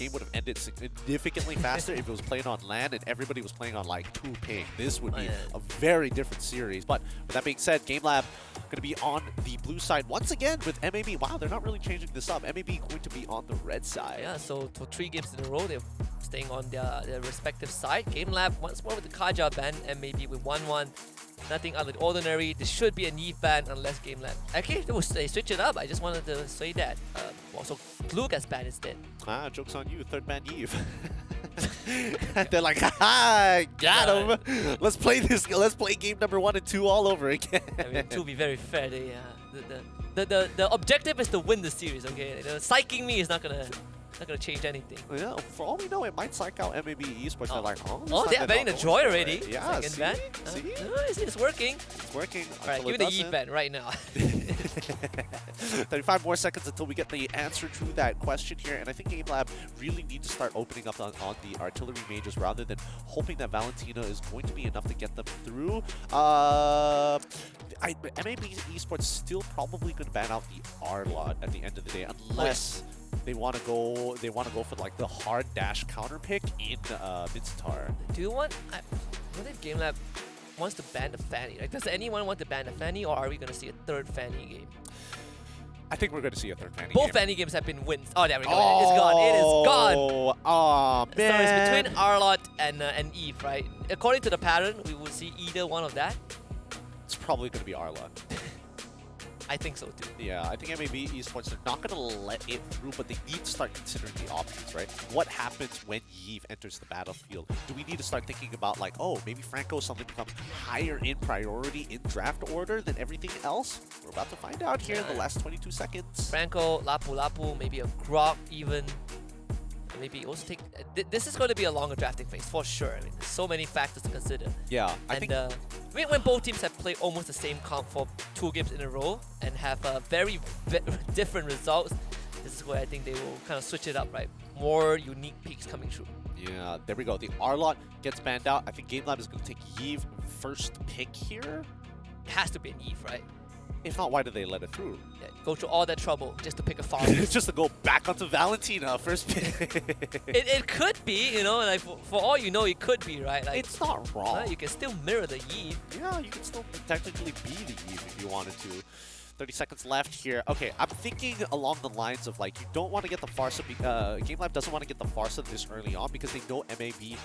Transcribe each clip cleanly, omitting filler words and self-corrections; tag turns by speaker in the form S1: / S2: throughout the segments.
S1: game would have ended significantly faster if it was playing on LAN and everybody was playing on like 2 ping. This would be a very different series. But with that being said, Game Lab going to be on the blue side once again with MAB. Wow, they're not really changing this up. MAB going to be on the red side.
S2: Yeah, so for 3 games in a row, they're staying on their respective side. Game Lab once more with the Kaja ban, MAB with 1-1. Nothing out of the ordinary. This should be a Neve ban unless Game Lab. Okay, they switch it up. I just wanted to say that. Also, Glue gets banned instead.
S1: Ah, joke's on you. Third ban Neve. They're like, haha, got him. Let's play this. Let's play game number 1 and 2 all over again.
S2: I mean, to be very fair, they, the objective is to win the series. Okay, psyching me is not gonna change anything.
S1: Yeah, for all we know, it might psych out MLBB Esports. They're like,
S2: they're banning the Joy already.
S1: Right. Yeah,
S2: second
S1: see?
S2: ban.
S1: See?
S2: It's working.
S1: It's working.
S2: All right, give me the Yi ban right now.
S1: 35 more seconds until we get the answer to that question here, and I think Game Lab really need to start opening up on the artillery mages rather than hoping that Valentina is going to be enough to get them through. MAB Esports still probably going to ban out the R lot at the end of the day, unless they want to go for like the hard dash counter pick in Mid-Sitar.
S2: Do you want? I wonder if Game Lab wants to ban the Fanny. Like, does anyone want to ban the Fanny, or are we going to see a third Fanny game?
S1: I think we're going to see a third Fanny
S2: Both
S1: game.
S2: Fanny games have been wins. Oh, there we go. It's gone. It is gone.
S1: Oh, man.
S2: So it's between Arlot and Eve, right? According to the pattern, we will see either one of that.
S1: It's probably going to be Arla.
S2: I think so too.
S1: Yeah, I think MLB Esports are not going to let it through, but they need to start considering the options, right? What happens when Yves enters the battlefield? Do we need to start thinking about like, oh, maybe Franco suddenly becomes higher in priority in draft order than everything else? We're about to find out here in the last 22 seconds.
S2: Franco, Lapu, maybe a Grok even. Maybe also take. This is going to be a longer drafting phase for sure. I mean, there's so many factors to consider.
S1: Yeah, I think.
S2: I mean, when both teams have played almost the same comp for 2 games in a row and have very different results, this is where I think they will kind of switch it up, right? More unique picks coming through.
S1: Yeah, there we go. The R-Lot gets banned out. I think Game Lab is going to take Yves first pick here.
S2: It has to be an Eve, right?
S1: If not, why did they let it through?
S2: Yeah, go through all that trouble just to pick a farm.
S1: Just to go back onto Valentina first pick.
S2: it could be, you know, like for all you know, it could be, right? Like,
S1: it's not wrong.
S2: You can still mirror the Eve.
S1: Yeah, you can still technically be the Eve if you wanted to. 30 seconds left here. Okay, I'm thinking along the lines of like, you don't want to get the Farsa, Game Lab doesn't want to get the Farsa this early on because they know MAB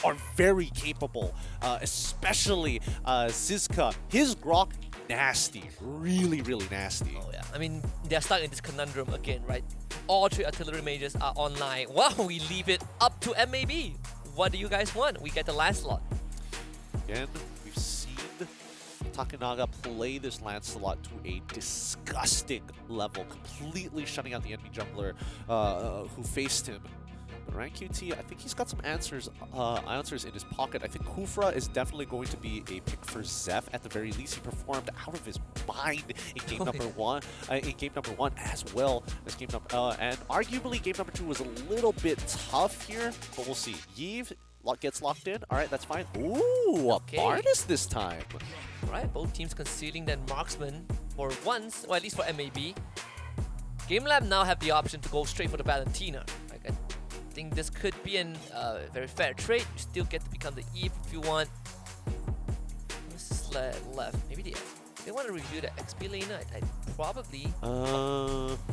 S1: are very capable, especially Zizka. His Grok, nasty, really nasty.
S2: Oh yeah, I mean, they're stuck in this conundrum again, right? All 3 artillery mages are online. Well, we leave it up to MAB. What do you guys want? We get the Lancelot.
S1: Again, we've seen Takenaga play this Lancelot to a disgusting level, completely shutting out the enemy jungler who faced him. But Rank QT, I think he's got some answers in his pocket. I think Kufra is definitely going to be a pick for Zeph. At the very least, he performed out of his mind in game number one. As well as game number, and arguably game number 2 was a little bit tough here, but we'll see. Yves gets locked in. All right, that's fine. Ooh,
S2: okay.
S1: A Barnes this time.
S2: All right, both teams concealing that marksman for once, or at least for MAB. Game Lab now have the option to go straight for the Valentina. Like, I think this could be a very fair trade. You still get to become the Eve if you want. What's left? Maybe they want to review the XP laner. I probably.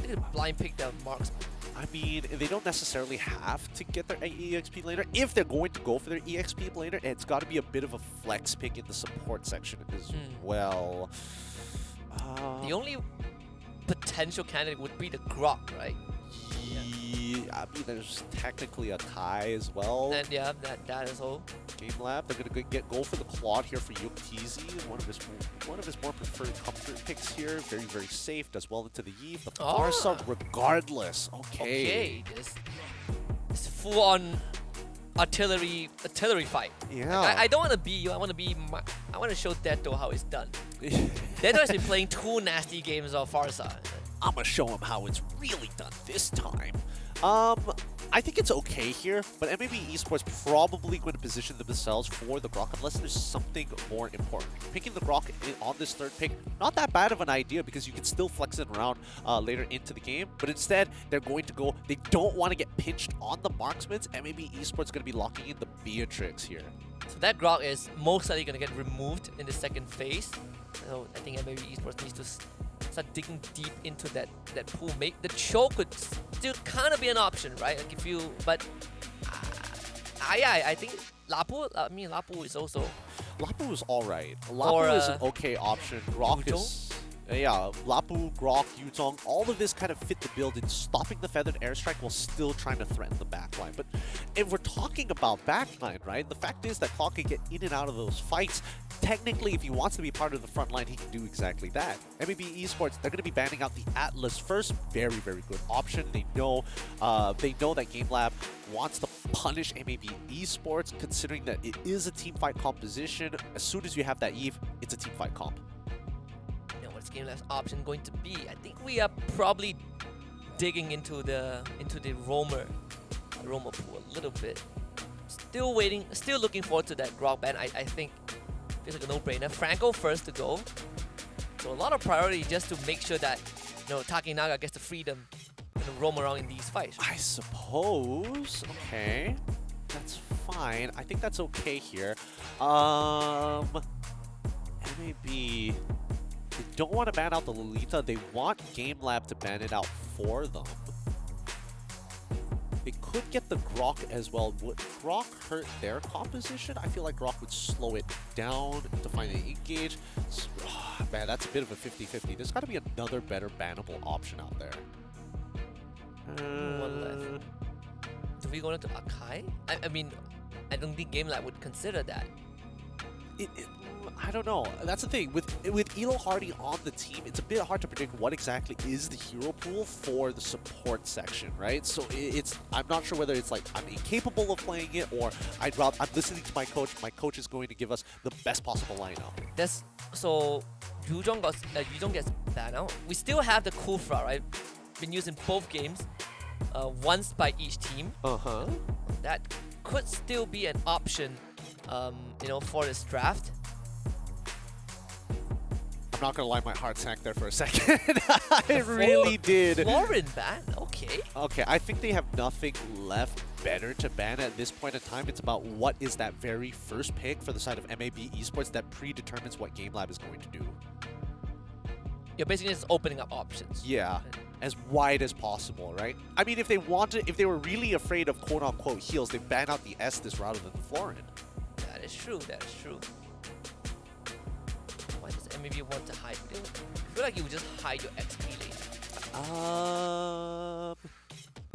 S2: They could blind pick the marksman.
S1: I mean, they don't necessarily have to get their EXP laner. If they're going to go for their EXP laner, it's got to be a bit of a flex pick in the support section as well.
S2: The only potential candidate would be the Grok, right?
S1: Yeah, I mean, there's technically a Kai as well.
S2: And yeah, that is all.
S1: Game Lab, they're gonna go for the Claude here for Yuktizi, one of his more preferred comfort picks here. Very safe. Does well into the Eve. The Farsa, regardless. Okay.
S2: This full-on artillery fight.
S1: Yeah.
S2: Like, I don't want to be you. I want to show Deto how it's done. Deto has been playing 2 nasty games of Farsa.
S1: I'm gonna show him how it's really done this time. I think it's okay here, but MAB Esports probably going to position themselves for the Grok unless there's something more important. Picking the Grok on this third pick, not that bad of an idea because you can still flex it around later into the game, but instead they're going to go, they don't want to get pinched on the marksmans. MAB Esports going to be locking in the Beatrix here.
S2: So that Grok is most likely going to get removed in the second phase. So I think MLBB Esports needs to start digging deep into that pool. Maybe the choke could still kind of be an option, right? Like if you, but I think Lapu is also.
S1: Lapu is alright. Lapu is an okay option. Grok
S2: Yuzhong?
S1: is. Yeah, Lapu, Grok, Yuzhong, all of this kind of fit the build in stopping the feathered airstrike while still trying to threaten the backline. But if we're talking about backline, right, the fact is that Claw can get in and out of those fights. Technically, if he wants to be part of the front line, he can do exactly that. MAB Esports, they're going to be banning out the Atlas first. Very, very good option. They know that GameLab wants to punish MAB Esports, considering that it is a teamfight composition. As soon as you have that Eve, it's a teamfight comp.
S2: GameLab's option going to be? I think we are probably digging into the roamer pool a little bit. Still waiting, still looking forward to that Grok ban. I think feels like a no-brainer. Franco first to go. So a lot of priority just to make sure that Takinaga gets the freedom to roam around in these fights.
S1: I suppose. Okay, that's fine. I think that's okay here. MAB. They don't want to ban out the Lolita. They want GameLab to ban it out for them. They could get the Grok as well. Would Grok hurt their composition? I feel like Grok would slow it down to finally engage. Man, that's a bit of a 50-50. There's got to be another better bannable option out there.
S2: One left. Do we go into Akai? I mean, I don't think GameLab would consider that.
S1: I don't know. That's the thing. With Elo Hardy on the team, it's a bit hard to predict what exactly is the hero pool for the support section, right? So I'm not sure whether it's like I'm incapable of playing it or I'm listening to my coach. My coach is going to give us the best possible lineup.
S2: So Yuzhong gets banned out. We still have the Kufra, right? Been used in both games, once by each team. That could still be an option, for this draft.
S1: I'm not gonna lie, my heart sank there for a second. It really did.
S2: Florin ban? Okay.
S1: Okay, I think they have nothing left better to ban at this point in time. It's about what is that very first pick for the side of MAB Esports that predetermines what GameLab is going to do.
S2: You're basically just opening up options.
S1: Yeah, as wide as possible, right? I mean, if they were really afraid of quote-unquote heals, they ban out the Estes rather than the Florin.
S2: That is true, that is true. Why does MAB want to hide? I feel like you would just hide your XP lane.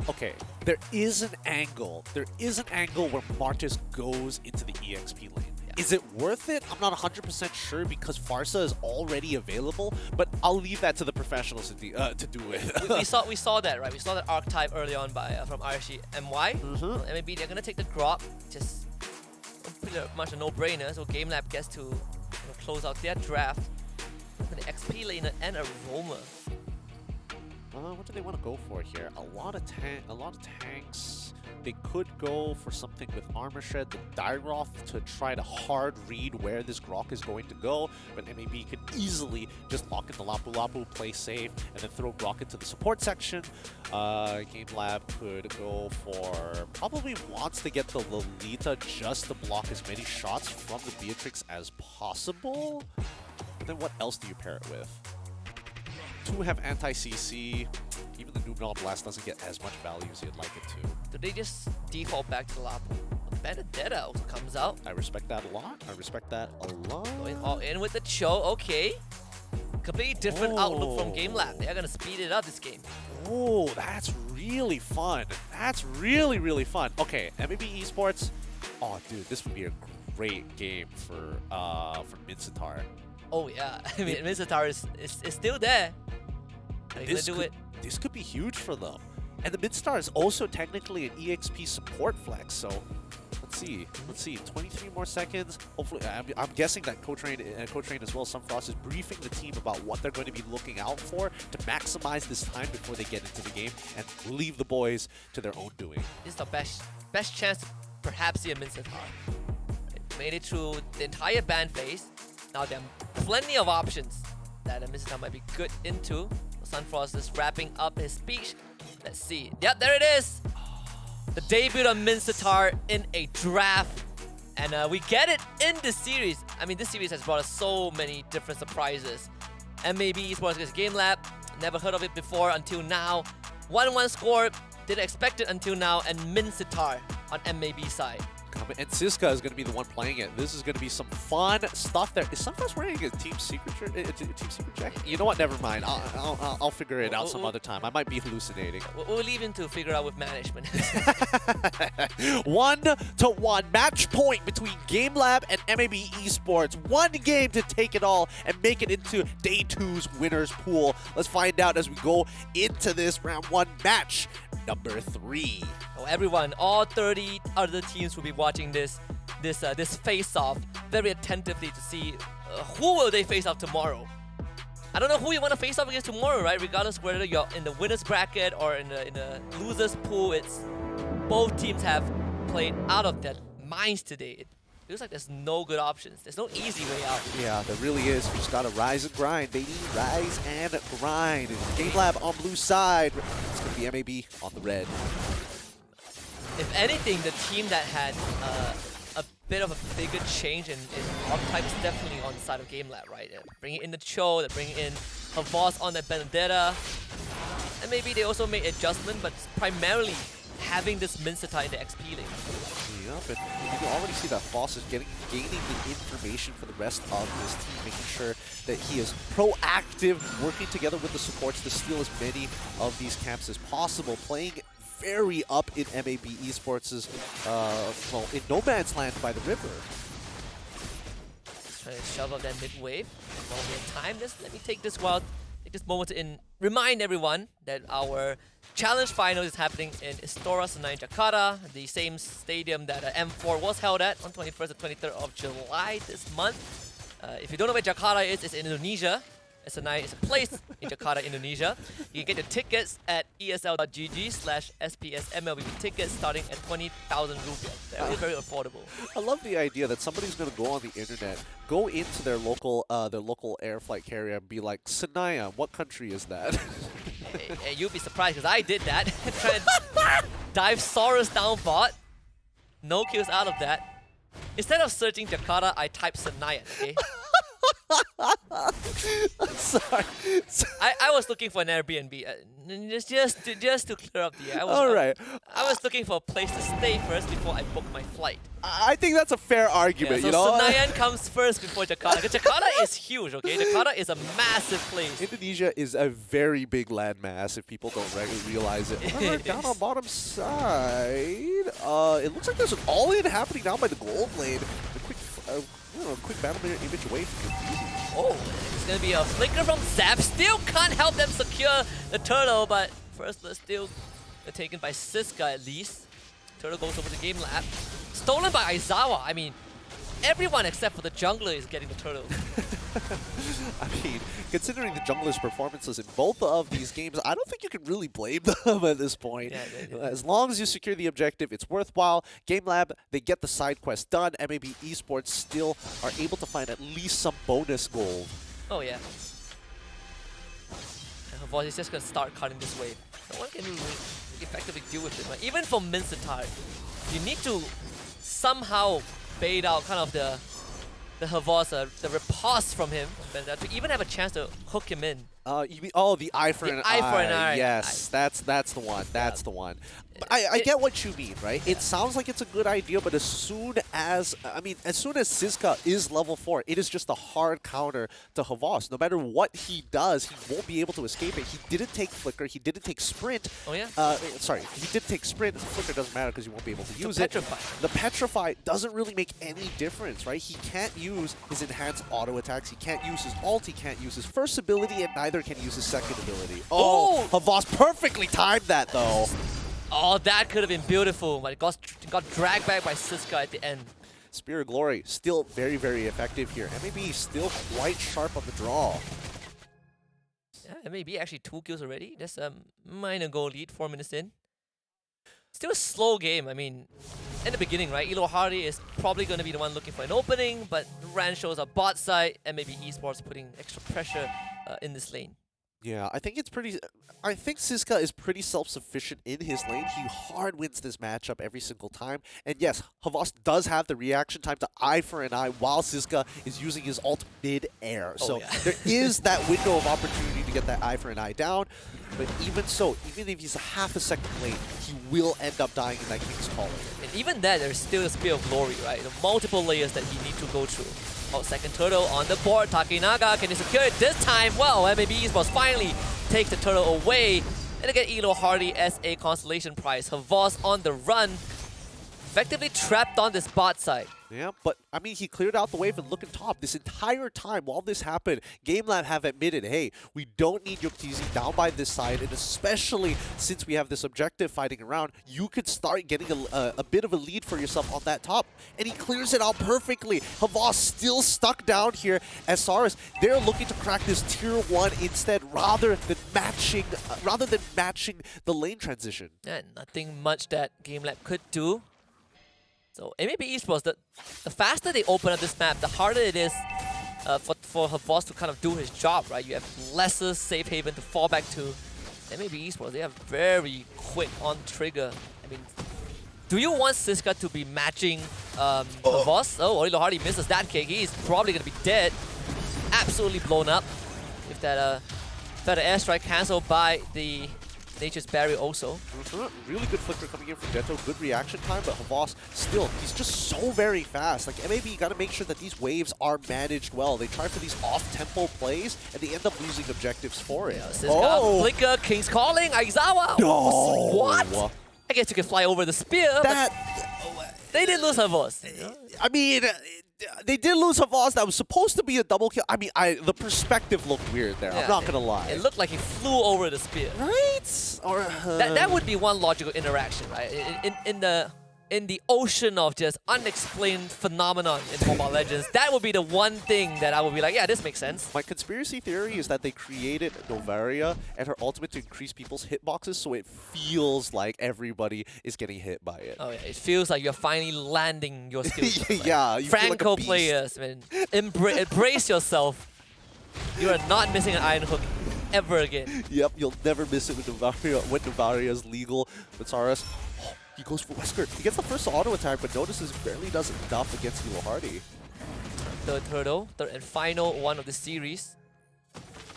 S1: Okay, there is an angle. There is an angle where Martis goes into the EXP lane. Yeah. Is it worth it? I'm not 100% sure because Farsa is already available, but I'll leave that to the professionals to do it.
S2: we saw that, right? We saw that archetype early on from RSG MY. MAB, they're gonna take the Grok, just pretty much a no-brainer. So GameLab gets to close out their draft with an XP laner and a roamer.
S1: What do they want to go for here? A lot of tanks. They could go for something with Armor Shred, the Dyroth, to try to hard read where this Grok is going to go, but MAB could easily just lock in the Lapu Lapu, play safe, and then throw Grok into the support section. GameLab could go for, probably wants to get the Lolita just to block as many shots from the Beatrix as possible. But then what else do you pair it with? Two have anti-CC. Even the Noob Blast doesn't get as much value as you'd like it to.
S2: Do they just default back to the Lapu? Benedetta also comes out.
S1: I respect that a lot.
S2: Going all in with the Cho, okay. Completely different outlook from GameLab. They're gonna speed it up this game.
S1: Oh, that's really fun. That's really, really fun. Okay, MLBB Esports. Oh, dude, this would be a great game for Mincetar.
S2: Oh yeah, I mean Mincetar is still there. Are you gonna do it?
S1: This could be huge for them. And the Midstar is also technically an EXP support flex, so Let's see. Let's see. 23 more seconds. Hopefully, I'm guessing that Co-Train as well, Sunfrost, is briefing the team about what they're going to be looking out for to maximize this time before they get into the game and leave the boys to their own doing.
S2: This is the best chance to perhaps see a Mincetar. Made it through the entire ban phase. Now there are plenty of options that a Mincetar might be good into. Sunfrost is wrapping up his speech. Let's see. Yep, there it is. The debut of Mincetar in a draft. And we get it in this series. I mean, this series has brought us so many different surprises. MAB Esports against GameLab. Never heard of it before until now. 1-1 score. Didn't expect it until now. And Mincetar on MAB side.
S1: And Siska is going to be the one playing it. This is going to be some fun stuff there. Is Sunfrost wearing a team secret jacket? You know what? Never mind. I'll figure it out some other time. I might be hallucinating.
S2: We'll leave him to figure out with management.
S1: 1-1 match point between GameLab and MAB Esports. One game to take it all and make it into Day 2's winners pool. Let's find out as we go into this round 1 match number 3.
S2: Oh, everyone, all 30 other teams will be watching this face-off very attentively to see who will they face off tomorrow. I don't know who you want to face off against tomorrow, right? Regardless whether you're in the winners bracket or in the losers pool, it's both teams have played out of their minds today. It feels like there's no good options. There's no easy way out.
S1: Yeah, there really is. You just gotta rise and grind, baby. Rise and grind. GameLab on blue side. It's gonna be MAB on the red.
S2: If anything, the team that had a bit of a bigger change in archetype is definitely on the side of GameLab, right? They're bringing in the Cho, they're bringing in Havas on the Benedetta. And maybe they also made adjustment, but primarily having this Mincetar in the XP lane.
S1: Yep, and you can already see that Foss is gaining the information for the rest of his team, making sure that he is proactive, working together with the supports to steal as many of these camps as possible, playing very up in MAB Esports' well, in no man's land by the river.
S2: Just trying to shove up that mid wave. While we have time, let me take this moment to remind everyone that our challenge final is happening in Istora Senayan, Jakarta, the same stadium that M4 was held at on 21st and 23rd of July this month. If you don't know where Jakarta is, it's in Indonesia. Senayan is a place in Jakarta, Indonesia. You can get your tickets at esl.gg/SPS MLBB tickets starting at 20,000 rupiah. Very, very affordable.
S1: I love the idea that somebody's going to go on the internet, go into their local air flight carrier and be like, Senayan, what country is that?
S2: Hey, you'll be surprised because I did that. Try and dive Saurus down bot. No kills out of that. Instead of searching Jakarta, I typed Senayan, okay?
S1: I'm sorry.
S2: I was looking for an Airbnb. Just to clear up the air. I was looking for a place to stay first before I booked my flight.
S1: I think that's a fair argument,
S2: so
S1: you know?
S2: Senayan comes first before Jakarta. Because Jakarta is huge, okay? Jakarta is a massive place.
S1: Indonesia is a very big landmass if people don't realize it. However, down on bottom side, it looks like there's an all-in happening down by the gold lane. A quick battle mirror image away from the
S2: Oh, it's going to be a flicker from Zap. Still can't help them secure the turtle, but first let's still taken by Siska at least. Turtle goes over to GameLab. Stolen by Aizawa. I mean, everyone except for the jungler is getting the turtle.
S1: I mean, considering the jungler's performances in both of these games, I don't think you can really blame them at this point. Yeah. As long as you secure the objective, it's worthwhile. GameLab, they get the side quest done. MAB Esports still are able to find at least some bonus gold.
S2: Oh, yeah. And Havas is just going to start cutting this wave. No one can really effectively deal with it. Right? Even for Mincetar, you need to somehow bait out kind of the Havas, the riposte from him, to even have a chance to hook him in.
S1: You mean, the eye for an eye. Yes, that's the one. That's the one. But I get what you mean, right? Yeah. It sounds like it's a good idea, but as soon as Siska is level 4, it is just a hard counter to Havas. No matter what he does, he won't be able to escape it. He didn't take Flicker. He didn't take Sprint.
S2: Oh, yeah?
S1: Sorry, he did take Sprint. Flicker doesn't matter because you won't be able to use it.
S2: Petrify.
S1: The Petrify doesn't really make any difference, right? He can't use his enhanced auto attacks. He can't use his ult. He can't use his first ability, and neither can use his second ability. Oh, Havas perfectly timed that, though.
S2: Oh, that could have been beautiful, but it got dragged back by Siska at the end.
S1: Spear of Glory, still very, very effective here. MAB still quite sharp on the draw.
S2: Yeah, maybe actually 2 kills already. That's a minor goal lead, 4 minutes in. Still a slow game. I mean, in the beginning, right? Elo Hardy is probably going to be the one looking for an opening, but Ran shows a bot side, and maybe Esports putting extra pressure in this lane.
S1: Yeah, I think it's pretty... I think Siska is pretty self-sufficient in his lane. He hard wins this matchup every single time. And yes, Havas does have the reaction time to eye for an eye while Siska is using his ult mid-air. So
S2: yeah.
S1: there is that window of opportunity to get that eye for an eye down. But even so, even if he's a half a second late, he will end up dying in that King's Calling.
S2: And even then, there's still a Spear of Glory, right? The multiple layers that he needs to go through. Oh, second turtle on the board. Takinaga, can he secure it this time? Well, MAB Esports finally takes the turtle away. And again, Elo Hardy as a consolation prize. Havas on the run, effectively trapped on this bot side.
S1: Yeah, but I mean, he cleared out the wave and looking top. This entire time while this happened, GameLab have admitted, hey, we don't need Yuktizzi down by this side, and especially since we have this objective fighting around, you could start getting a bit of a lead for yourself on that top. And he clears it out perfectly. Havas still stuck down here as Saris. They're looking to crack this tier 1 instead rather than matching the lane transition.
S2: Yeah, nothing much that GameLab could do. So MAB Esports, the faster they open up this map, the harder it is for Havas to kind of do his job, right? You have lesser safe haven to fall back to. MAB Esports, they are very quick on trigger. I mean, do you want Siska to be matching Havas? Oh, Elo Hardy misses that kick. He's probably going to be dead. Absolutely blown up. If that airstrike cancelled by the Nature's Barrier also.
S1: Really good flicker coming in from Jetto. Good reaction time, but Havas still, he's just so very fast. Like, MAB got to make sure that these waves are managed well. They try for these off-tempo plays, and they end up losing objectives for it.
S2: Siska, flicker, King's Calling, Aizawa.
S1: No!
S2: What? I guess you can fly over the spear, but they didn't lose Havas.
S1: I mean, they did lose Havas. That was supposed to be a double kill. I mean, the perspective looked weird there.
S2: Yeah,
S1: I'm not gonna lie.
S2: It looked like he flew over the spear.
S1: Right? Or
S2: that would be one logical interaction, right? In the ocean of just unexplained phenomenon in Mobile Legends, that would be the one thing that I would be like, yeah, this makes sense.
S1: My conspiracy theory is that they created Novaria and her ultimate to increase people's hitboxes, so it feels like everybody is getting hit by it.
S2: Oh yeah, it feels like you're finally landing your skills.
S1: Yeah, you feel like a
S2: Franco
S1: beast.
S2: players, man, embrace yourself. You are not missing an Iron Hook ever again.
S1: Yep, you'll never miss it with Novaria when Novaria is legal. With Saras, he goes for Wesker. He gets the first auto attack, but notices barely does enough against Elo Hardy.
S2: Third turtle, third and final one of the series.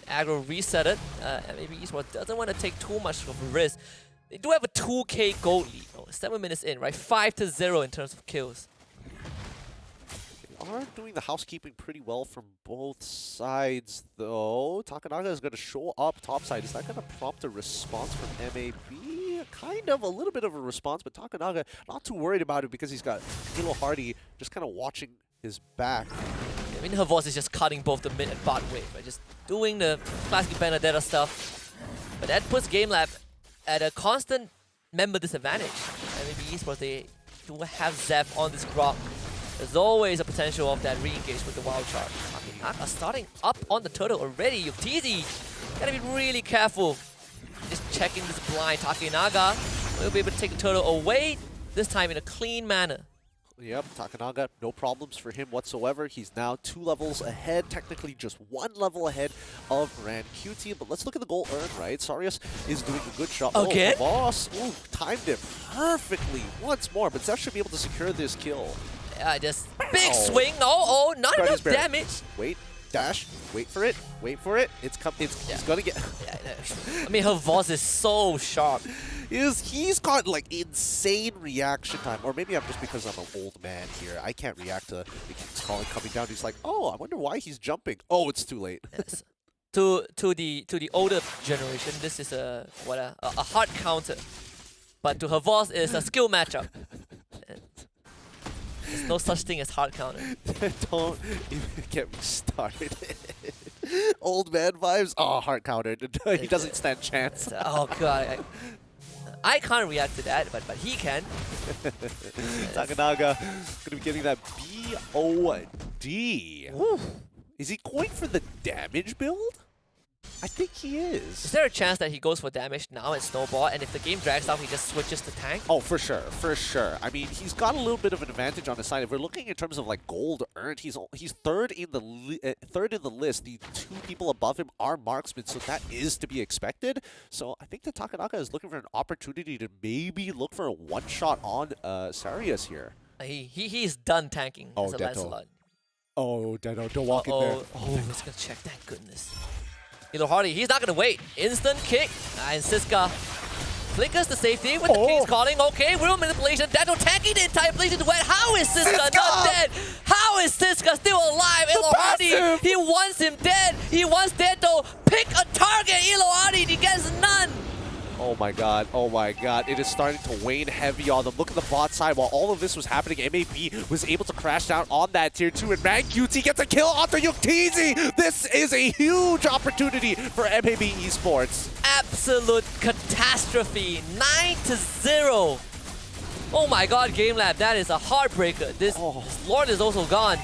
S2: Aggro reset it. Maybe Esports doesn't want to take too much of a risk. They do have a 2k gold lead. Oh, 7 minutes in, right? 5-0 in terms of kills.
S1: They are doing the housekeeping pretty well from both sides, though. Takanaga is going to show up topside. Is that going to prompt a response from MAB? Kind of, a little bit of a response, but Takanaga not too worried about it because he's got Elo Hardy just kind of watching his back.
S2: I mean, Havas is just cutting both the mid and bot wave, right? Just doing the classic Benedetta stuff. But that puts GameLab at a constant member disadvantage. MLBB Esports, they do have Zeph on this Grok. There's always a potential of that re-engage with the wild charge. Takinaga starting up on the turtle already. Yuktizzi, gotta be really careful. Just checking this blind. Takinaga will be able to take the turtle away, this time in a clean manner.
S1: Yep, Takanaga, no problems for him whatsoever. He's now 2 levels ahead, technically just 1 level ahead of Ran QT. But let's look at the goal earned, right? Sarius is doing a good shot.
S2: Okay.
S1: Oh, Boss, ooh, timed it perfectly once more, but Zeph should be able to secure this kill.
S2: Yeah, just big swing. Oh, not enough damage.
S1: Wait, dash, wait for it, It's gonna get.
S2: I mean, Havas is so sharp.
S1: He's got like insane reaction time, or maybe I'm just because I'm an old man here. I can't react to the King's Calling coming down. He's like, oh, I wonder why he's jumping. Oh, it's too late.
S2: Yes. To the older generation, this is a hard counter, but to Havas is a skill matchup. There's no such thing as hard counter.
S1: Don't even get me started. Old man vibes. Oh, hard counter. He doesn't stand chance.
S2: Oh god. I can't react to that, but he can.
S1: Takanaga gonna be getting that BOD.
S2: Woo.
S1: Is he going for the damage build? I think he is.
S2: Is there a chance that he goes for damage now and snowball, and if the game drags out, he just switches to tank?
S1: Oh, for sure, for sure. I mean, he's got a little bit of an advantage on his side. If we're looking in terms of like gold earned, he's third in the list. The two people above him are marksmen, so that is to be expected. So I think that Takanaga is looking for an opportunity to maybe look for a one-shot on Sarius here.
S2: He's done tanking as a Lancelot.
S1: Oh, Deno, don't walk in there.
S2: Oh, let's go check. Thank goodness. Elo Hardy, he's not gonna wait. Instant kick. And Siska flickers the safety with the King's calling. Okay, real manipulation. Deno tanking the entire Blazing Duet. How is Siska not dead? How is Siska still alive? Elo Hardy, he wants him dead. He wants Deno. Pick a target. Elo Hardy, he gets none.
S1: Oh my god, oh my god. It is starting to wane heavy on them. Look at the bot side. While all of this was happening, MAB was able to crash down on that tier 2, and ManQT gets a kill onto Yuktizzy. This is a huge opportunity for MAB Esports.
S2: Absolute catastrophe. 9-0. Oh my god, GameLab, that is a heartbreaker. This Lord is also gone.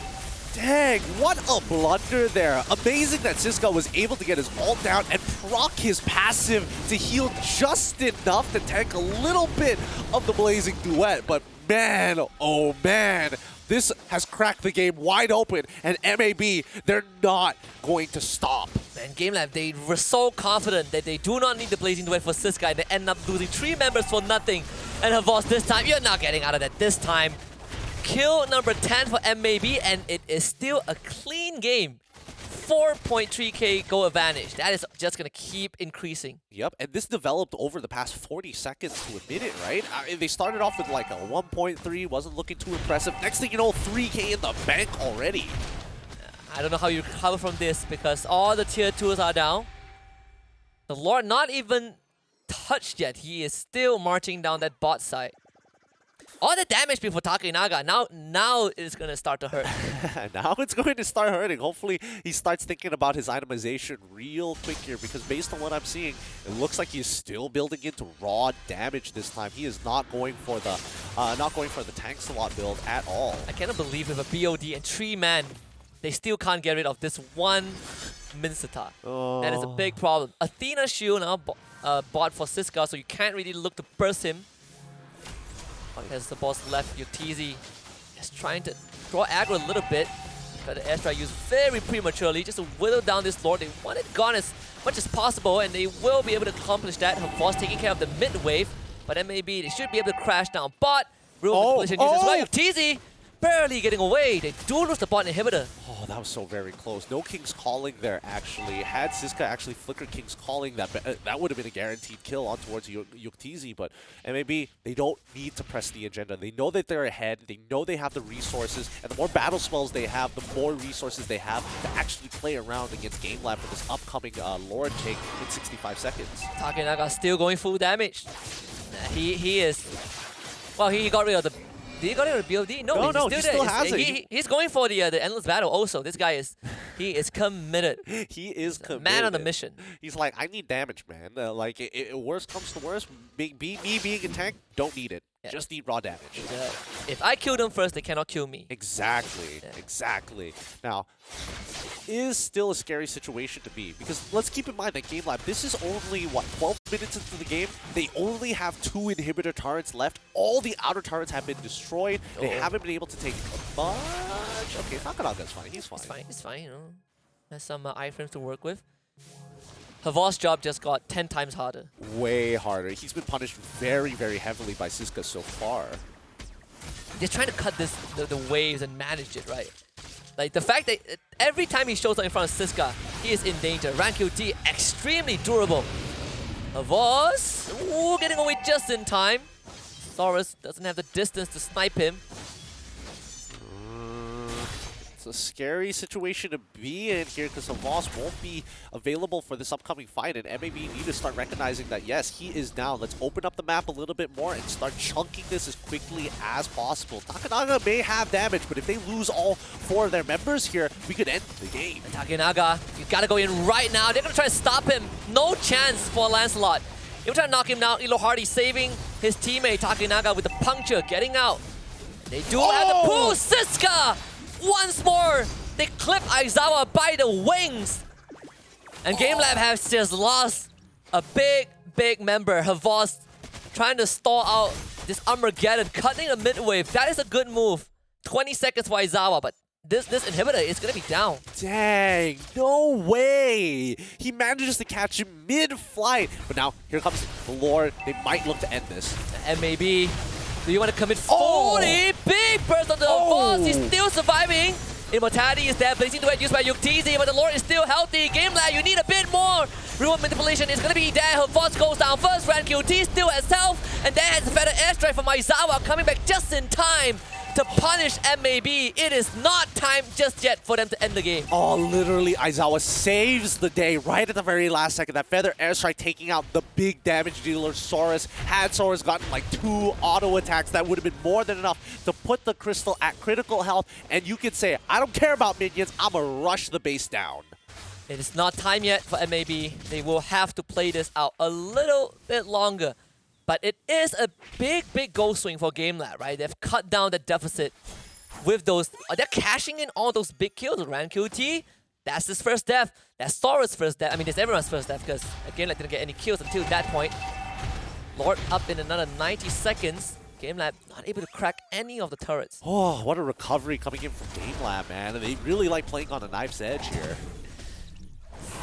S1: Dang, what a blunder there. Amazing that Siska was able to get his ult down and proc his passive to heal just enough to tank a little bit of the Blazing Duet. But man, oh man, this has cracked the game wide open, and MAB, they're not going to stop.
S2: Man, GameLab, they were so confident that they do not need the Blazing Duet for Siska, and they end up losing 3 members for nothing. And Havos, this time, you're not getting out of that this time. Kill number 10 for MAB, and it is still a clean game. 4.3k goal advantage. That is just going to keep increasing.
S1: Yep, and this developed over the past 40 seconds to a minute, right? They started off with like a 1.3, wasn't looking too impressive. Next thing you know, 3k in the bank already.
S2: I don't know how you recover from this because all the tier 2s are down. The Lord not even touched yet. He is still marching down that bot side. All the damage before Takanaga, now it's going to start to hurt.
S1: Now it's going to start hurting. Hopefully he starts thinking about his itemization real quick here, because based on what I'm seeing, it looks like he's still building into raw damage this time. He is not going for the tank slot build at all.
S2: I cannot believe with a BOD and 3 man, they still can't get rid of this one Minsata. That is a big problem. Athena shield now bought for Siska, so you can't really look to burst him. As the boss left, Yuktizzy is trying to draw aggro a little bit. Got the airstrike used very prematurely just to whittle down this Lord. They want it gone as much as possible, and they will be able to accomplish that. Her boss taking care of the mid wave, but MAB, they should be able to crash down. But real manipulation used as well. Yuktizzy barely getting away. They do lose the bot inhibitor.
S1: Oh, that was so very close. No King's Calling there, actually. Had Siska actually flickered King's Calling, that would have been a guaranteed kill on towards Yuktizzy. But MAB, they don't need to press the agenda. They know that they're ahead. They know they have the resources. And the more battle spells they have, the more resources they have to actually play around against GameLab for this upcoming Lord take in 65 seconds.
S2: Takanaga still going full damage. He is... Well, he got rid of the... Did he got rid of BOD? No, he still has it. He's going for the endless battle also. This guy is, he is committed.
S1: He is committed.
S2: Man on a mission.
S1: He's like, I need damage, man. Like, worst comes to worst, me being a tank, don't need it. Yeah. Just need raw damage.
S2: If I kill them first, they cannot kill me.
S1: Exactly, exactly. Now, is still a scary situation to be, because let's keep in mind that GameLab, this is only, what, 12 minutes into the game? They only have 2 inhibitor turrets left. All the outer turrets have been destroyed. They haven't been able to take much. Okay, Takanaga's fine. He's fine.
S2: He's fine, you know. Has some iframes to work with. Havos' job just got 10 times harder. Way
S1: harder. He's been punished very, very heavily by Siska so far.
S2: They're trying to cut the waves and manage it, right? Like, the fact that every time he shows up in front of Siska, he is in danger. Rank QT, extremely durable. Havos, ooh, getting away just in time. Saurus doesn't have the distance to snipe him.
S1: It's a scary situation to be in here, because Havos won't be available for this upcoming fight, and MAB need to start recognizing that, yes, he is down. Let's open up the map a little bit more and start chunking this as quickly as possible. Takanaga may have damage, but if they lose all 4 of their members here, we could end the game.
S2: And Takanaga, you gotta go in right now. They're gonna try to stop him. No chance for Lancelot. Even trying to knock him down. Elo Hardy saving his teammate Takenaga with the puncture, getting out. They do have the pull. Siska! Once more, they clip Aizawa by the wings. And GameLab has just lost a big member. Havos trying to stall out this Armageddon, cutting a mid-wave. That is a good move. 20 seconds for Aizawa, but this inhibitor is going to be down.
S1: Dang, no way. He manages to catch him mid-flight. But now, here comes the Lord. They might look to end this.
S2: MAB, do you want to commit 40? Big burst on the boss. He's still surviving. Immortality is there. Blazing Duet used by Yuktizi, but the Lord is still healthy. GameLab, you need a bit more. Remote manipulation is going to be there. Her force goes down first. RanQT still has health. And then has a better airstrike from Aizawa coming back just in time to punish MAB. It is not time just yet for them to end the game.
S1: Oh, literally, Aizawa saves the day right at the very last second. That feather airstrike taking out the big damage dealer, Saurus. Had Saurus gotten like 2 auto attacks, that would have been more than enough to put the crystal at critical health. And you could say, I don't care about minions, I'm gonna rush the base down.
S2: It is not time yet for MAB. They will have to play this out a little bit longer. But it is a big goal swing for GameLab, right? They've cut down the deficit with those. They're cashing in all those big kills. RanQT, that's his first death. That's Saurus' first death. I mean, that's everyone's first death because GameLab didn't get any kills until that point. Lord up in another 90 seconds. GameLab not able to crack any of the turrets.
S1: Oh, what a recovery coming in from GameLab, man. And they really like playing on a knife's edge here.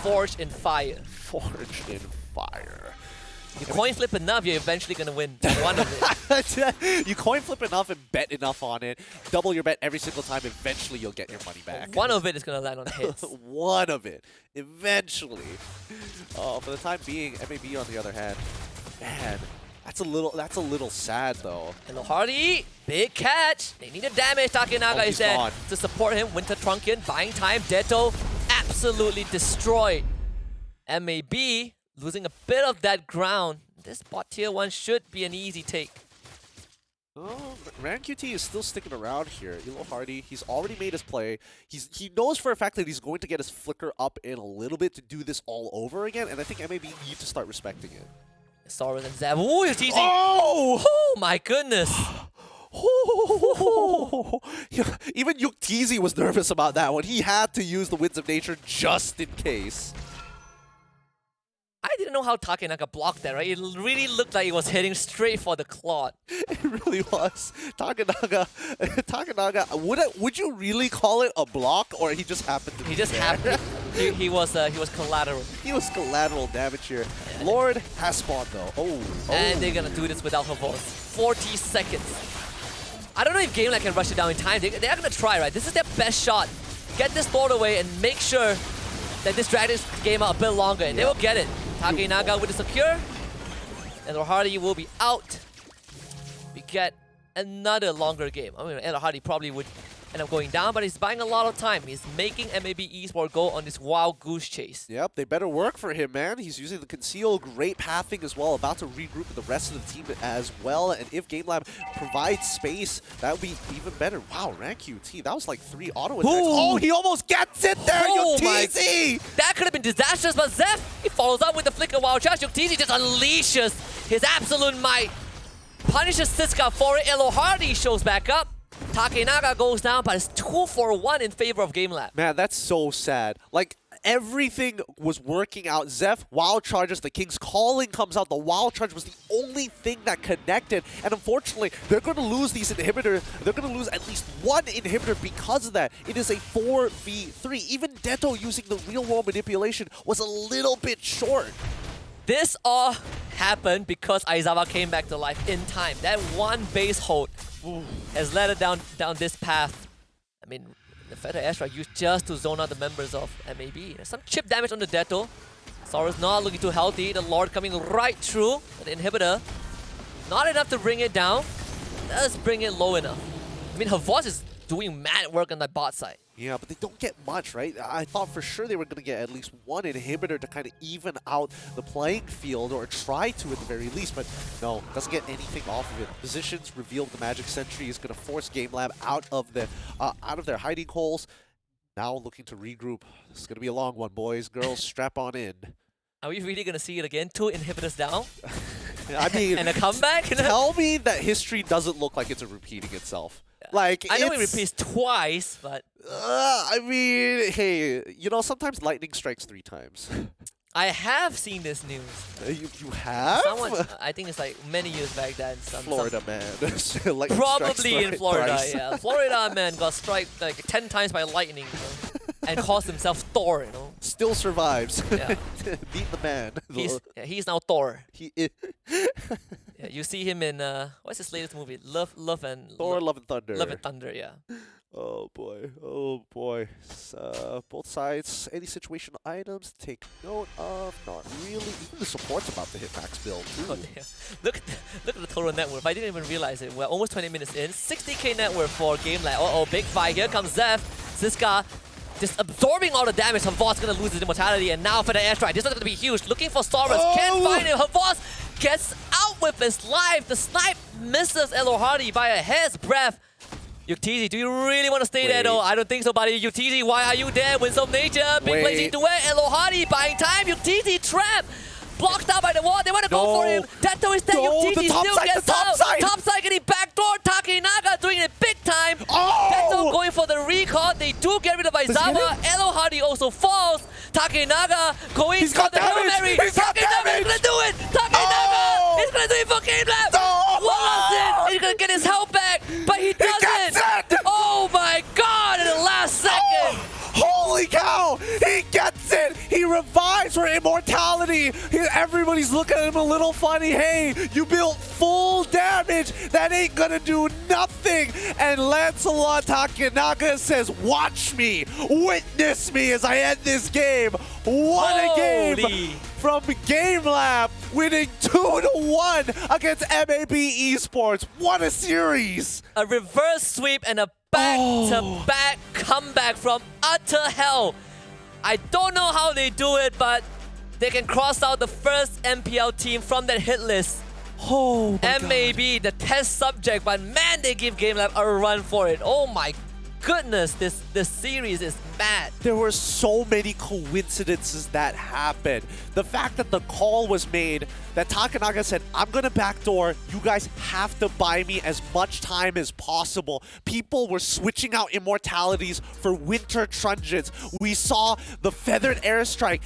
S2: Forged in fire.
S1: Forged in fire.
S2: You coin flip enough, you're eventually going to win one of
S1: it. You coin flip enough and bet enough on it. Double your bet every single time. Eventually, you'll get your money back.
S2: One of it is going to land on hits.
S1: One of it. Eventually. For the time being, MAB on the other hand, man, that's a little sad though.
S2: Hello Hardy, big catch. They need a damage. Takenaga is there to support him. Winter Trunkian buying time. Detto absolutely destroyed. MAB losing a bit of that ground. This bot tier 1 should be an easy take.
S1: Oh, RanQT is still sticking around here. Elo Hardy, he's already made his play. He knows for a fact that he's going to get his flicker up in a little bit to do this all over again, and I think MAB need to start respecting it.
S2: Saurus and Zab. Ooh, you're teasing.
S1: Oh!
S2: My goodness.
S1: Even Yuktizi was nervous about that one. He had to use the Winds of Nature just in case.
S2: I didn't know how Takenaga blocked that, right? It really looked like it was heading straight for the Claude.
S1: It really was. Takenaga, would you really call it a block, or he just happened to be
S2: just
S1: there?
S2: happened. He was collateral.
S1: He was collateral damage here. Lord has spawned though.
S2: And they're gonna do this without her voice. 40 seconds. I don't know if GameLab can rush it down in time. They're gonna try, right? This is their best shot. Get this Lord away and make sure that this drags this game out a bit longer, and they will get it. Takenaga with the secure, and Hardy will be out. We get another longer game. I mean, Hardy probably would end up going down, but he's buying a lot of time. He's making MAB Esports go on this wild goose chase.
S1: Yep, they better work for him, man. He's using the conceal, great pathing as well, about to regroup with the rest of the team as well. And if GameLab provides space, that would be even better. Wow, RanQT, that was like 3 auto attacks. Oh, he almost gets it there, Yuktizi!
S2: That could have been disastrous, but Zeph, he follows up with the flicker wild charge. Yuktizi just unleashes his absolute might. Punishes Siska for it. Elo Hardy shows back up. Takenaga goes down, but it's 2-for-1 in favor of GameLab.
S1: Man, that's so sad. Like, everything was working out. Zeph, wild charges, the King's Calling comes out. The wild charge was the only thing that connected. And unfortunately, they're going to lose these inhibitors. They're going to lose at least one inhibitor because of that. It is a 4v3. Even Detto using the real-world manipulation was a little bit short.
S2: This all happened because Aizawa came back to life in time. That one base hold has led it down this path. I mean, the Feather Airstrike used just to zone out the members of MAB. There's some chip damage on the Detto. Saurus not looking too healthy. The Lord coming right through the inhibitor. Not enough to bring it down. Does bring it low enough. I mean, her voice is doing mad work on that bot side.
S1: Yeah, but they don't get much, right? I thought for sure they were going to get at least one inhibitor to kind of even out the playing field, or try to at the very least, but no, doesn't get anything off of it. Positions revealed. The Magic Sentry is going to force GameLab out of their hiding holes. Now looking to regroup. This is going to be a long one, boys. Girls, strap on in.
S2: Are we really gonna see it again? 2 inhibitors down
S1: I mean,
S2: and a comeback?
S1: tell me that history doesn't look like it's repeating itself. Like,
S2: I know it
S1: it's-
S2: repeats twice, but
S1: I mean, hey, you know, sometimes lightning strikes 3 times.
S2: I have seen this news.
S1: You have?
S2: Someone, I think it's like many years back that
S1: Florida man. Lightning
S2: probably
S1: strikes
S2: in Florida,
S1: thrice.
S2: yeah. Florida man got struck like 10 times by lightning, you know, and calls himself Thor, you know.
S1: Still survives.
S2: Yeah.
S1: Beat the man.
S2: He's now Thor.
S1: He is.
S2: Yeah, you see him in what's his latest movie? Love and
S1: Thor, Love and Thunder.
S2: Love and Thunder, yeah.
S1: Oh boy, oh boy. Both sides, any situational items to take note of? Not really. Even the support's about to hit max build too.
S2: Oh, yeah. Look at the total net worth. I didn't even realize it. We're almost 20 minutes in. 60k net worth for GameLab. Uh-oh, big fight. Here comes Zeph. Ziska just absorbing all the damage. Havas gonna lose his immortality, and now for the airstrike. This is gonna be huge. Looking for Stormers. Can't find him. Havas gets out with his life. The snipe misses Elohadi by a hair's breadth. Yuktzi, do you really want to stay there though? I don't think so, buddy. Yuktzi, why are you there? Winsome Nature, big place into where? Elohadi buying time. Yuktzi trap. Blocked out by the wall. They want to go for him. Teto is there. Yuktzi still gets out. Top side getting backdoor. Takenaga doing it big time. Teto going for the recall. They do get rid of Aizawa. Elohadi also falls. Takenaga going for the Hail Mary. Takenaga is going to do it. Takenaga is going to do it for GameLab. Lost it. He's going to get his health back, but he doesn't. Oh my god, in the last second.
S1: Holy cow! He gets it! He revives for immortality! Everybody's looking at him a little funny. Hey, you built full damage! That ain't gonna do nothing! And Lancelot Takenaga says, watch me! Witness me as I end this game! What a game! From GameLab, winning 2-1 against MAB Esports. What a series!
S2: A reverse sweep and a back-to-back comeback from utter hell. I don't know how they do it, but they can cross out the first MPL team from that hit list.
S1: Oh my
S2: MAB, the test subject, but man, they give GameLab a run for it. Oh my goodness, this series is mad.
S1: There were so many coincidences that happened. The fact that the call was made, that Takenaga said, I'm gonna backdoor, you guys have to buy me as much time as possible. People were switching out immortalities for winter truncheons. We saw the feathered airstrike